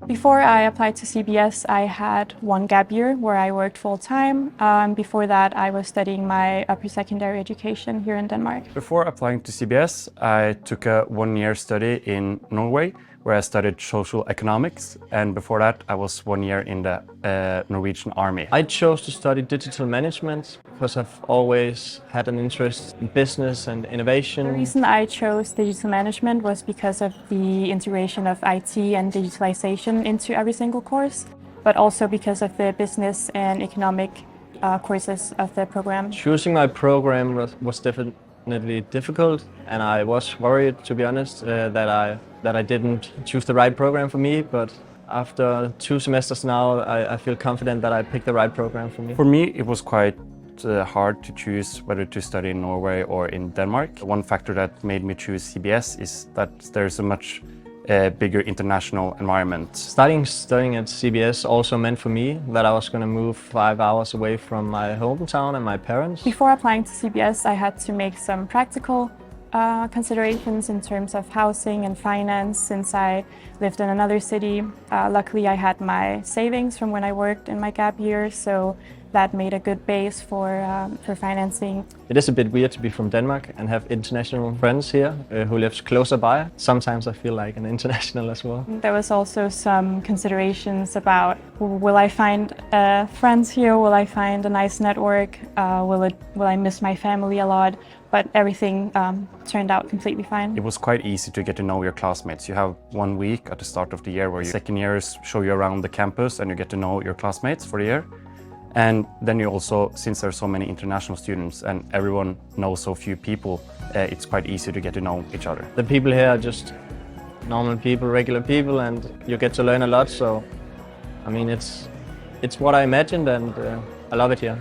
Before I applied to CBS, I had one gap year where I worked full-time. Before that, I was studying my upper secondary education here in Denmark. Before applying to CBS, I took a one-year study in Norway, where I studied social economics, and before that I was 1 year in the Norwegian army. I chose to study digital management because I've always had an interest in business and innovation. The reason I chose digital management was because of the integration of IT and digitalization into every single course, but also because of the business and economic courses of the program. Choosing my program was definitely difficult, and I was worried, to be honest, that I didn't choose the right program for me. But after 2 semesters now, I feel confident that I picked the right program for me. For me, it was quite hard to choose whether to study in Norway or in Denmark. One factor that made me choose CBS is that there's a much bigger international environment. Studying at CBS also meant for me that I was going to move 5 hours away from my hometown and my parents. Before applying to CBS, I had to make some practical considerations in terms of housing and finance, since I lived in another city. Luckily, I had my savings from when I worked in my gap year, so that made a good base for financing. It is a bit weird to be from Denmark and have international friends here who lives closer by. Sometimes I feel like an international as well. There was also some considerations about, will I find friends here? Will I find a nice network? Will I miss my family a lot? But everything turned out completely fine. It was quite easy to get to know your classmates. You have 1 week at the start of the year where your second years show you around the campus and you get to know your classmates for the year. And then you also, since there are so many international students and everyone knows so few people, it's quite easy to get to know each other. The people here are just normal people, regular people, and you get to learn a lot. So, I mean, it's what I imagined, and I love it here.